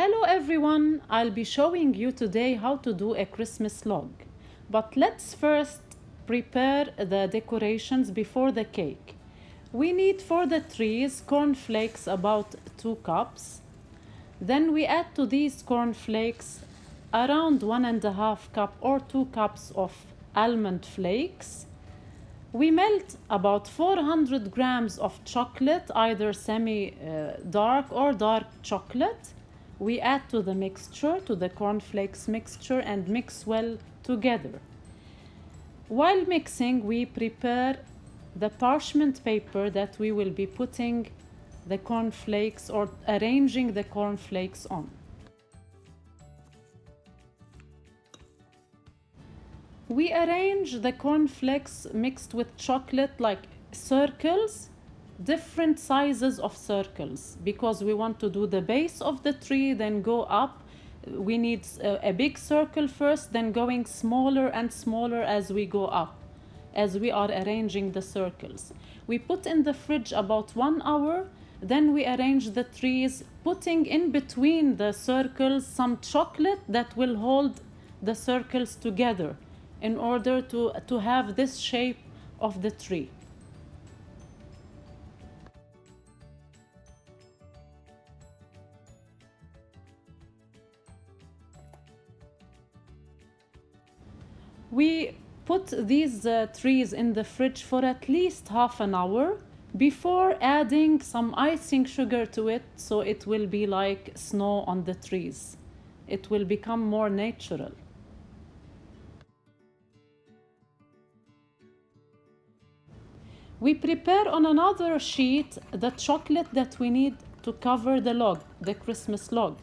Hello everyone, I'll be showing you today how to do a Christmas log. But let's first prepare the decorations before the cake. We need for the trees cornflakes about 2 cups. Then we add to these cornflakes around 1.5 cup or 2 cups of almond flakes. We melt about 400 grams of chocolate, either semi-dark or dark chocolate. We add to the mixture, to the cornflakes mixture, and mix well together. While mixing, we prepare the parchment paper that we will be putting the cornflakes or arranging the cornflakes on. We arrange the cornflakes mixed with chocolate like circles, different sizes of circles, because we want to do the base of the tree, then go up. We need a big circle first, then going smaller and smaller as we go up, as we are arranging the circles. We put in the fridge about 1 hour, then we arrange the trees, putting in between the circles some chocolate that will hold the circles together in order to have this shape of the tree. We put these trees in the fridge for at least half an hour before adding some icing sugar to it, so it will be like snow on the trees. It will become more natural. We prepare on another sheet the chocolate that we need to cover the log, the Christmas log.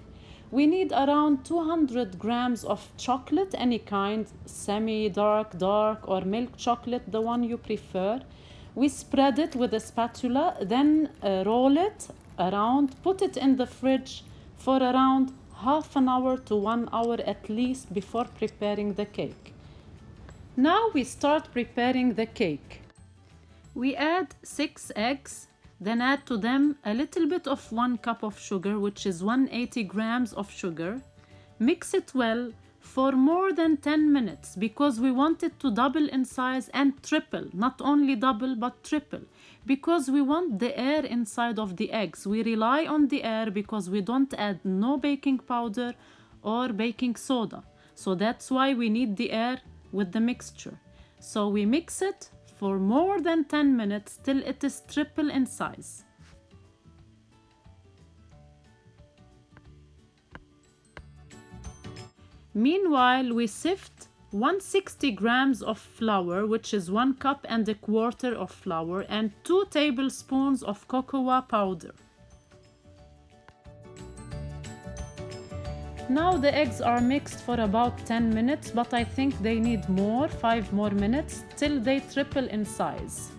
We need around 200 grams of chocolate, any kind, semi-dark, dark, or milk chocolate, the one you prefer. We spread it with a spatula, then roll it around, put it in the fridge for around half an hour to 1 hour at least before preparing the cake. Now we start preparing the cake. We add 6 eggs. Then add to them a little bit of 1 cup of sugar, which is 180 grams of sugar. Mix it well for more than 10 minutes because we want it to double in size and triple, not only double but triple, because we want the air inside of the eggs. We rely on the air because we don't add no baking powder or baking soda. So that's why we need the air with the mixture. So we mix it for more than 10 minutes till it is triple in size. Meanwhile, we sift 160 grams of flour, which is 1 cup and a quarter of flour, and 2 tablespoons of cocoa powder. Now the eggs are mixed for about 10 minutes, but I think they need more, 5 more minutes, till they triple in size.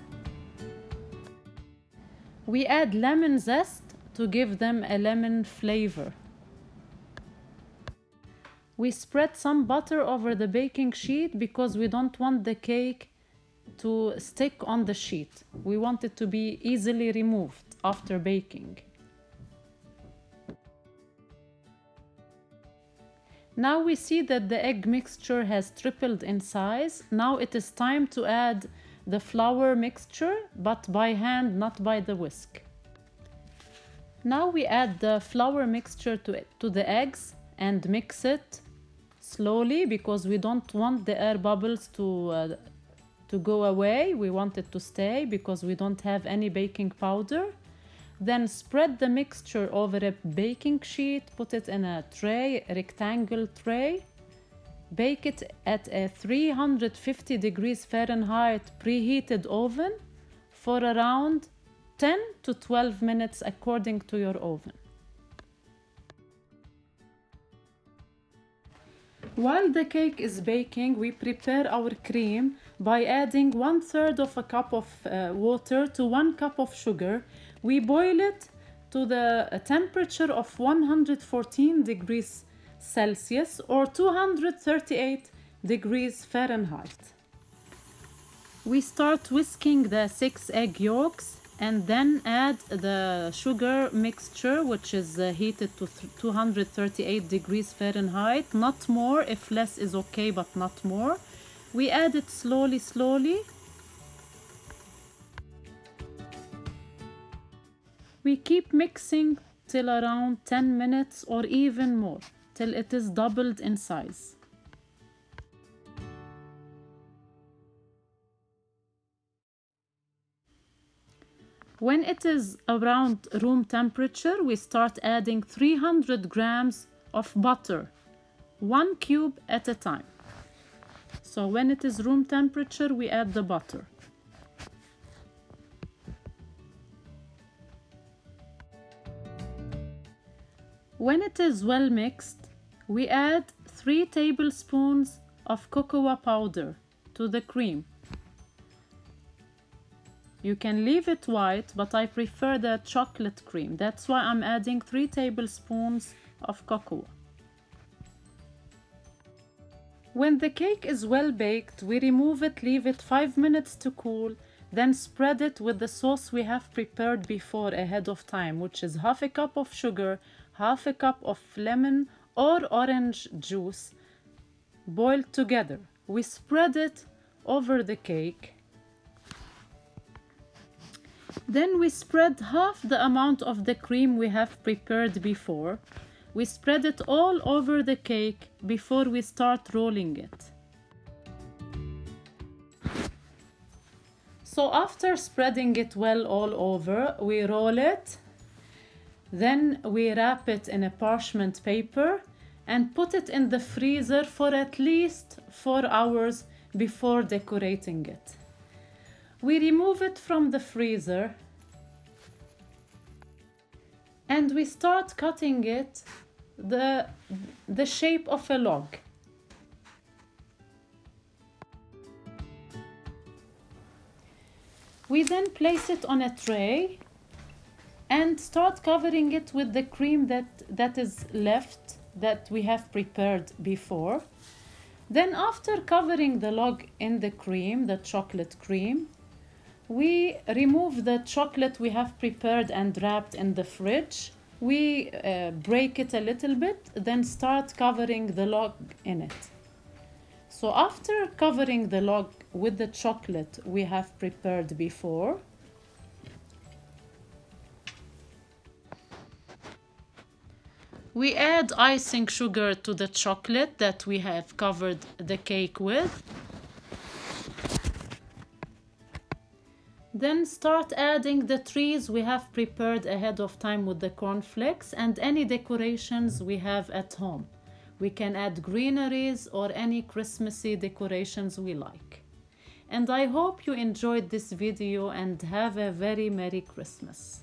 We add lemon zest to give them a lemon flavor. We spread some butter over the baking sheet because we don't want the cake to stick on the sheet. We want it to be easily removed after baking. Now we see that the egg mixture has tripled in size. Now it is time to add the flour mixture, but by hand, not by the whisk. Now we add the flour mixture to the eggs and mix it slowly because we don't want the air bubbles to go away. We want it to stay because we don't have any baking powder. Then spread the mixture over a baking sheet, put it in a tray, a rectangle tray. Bake it at a 350 degrees Fahrenheit preheated oven for around 10 to 12 minutes according to your oven. While the cake is baking, we prepare our cream by adding 1/3 of a cup of water to 1 cup of sugar. We boil it to the temperature of 114 degrees Celsius or 238 degrees Fahrenheit. We start whisking the 6 egg yolks and then add the sugar mixture, which is heated to 238 degrees Fahrenheit, not more. If less is okay, but not more. We add it slowly, slowly. We keep mixing till around 10 minutes or even more, till it is doubled in size. When it is around room temperature, we start adding 300 grams of butter, 1 cube at a time. So when it is room temperature, we add the butter. When it is well mixed, we add 3 tablespoons of cocoa powder to the cream. You can leave it white, but I prefer the chocolate cream. That's why I'm adding 3 tablespoons of cocoa. When the cake is well baked, we remove it, leave it 5 minutes to cool, then spread it with the sauce we have prepared before ahead of time, which is half a cup of sugar, half a cup of lemon or orange juice boiled together. We spread it over the cake. Then we spread half the amount of the cream we have prepared before. We spread it all over the cake before we start rolling it. So after spreading it well all over, we roll it. Then we wrap it in a parchment paper and put it in the freezer for at least 4 hours before decorating it. We remove it from the freezer and we start cutting it the shape of a log. We then place it on a tray and start covering it with the cream that is left that we have prepared before. Then after covering the log in the cream, the chocolate cream, we remove the chocolate we have prepared and wrapped in the fridge. We break it a little bit, then start covering the log in it. So after covering the log with the chocolate we have prepared before, we add icing sugar to the chocolate that we have covered the cake with. Then start adding the trees we have prepared ahead of time with the cornflakes and any decorations we have at home. We can add greeneries or any Christmassy decorations we like. And I hope you enjoyed this video and have a very Merry Christmas.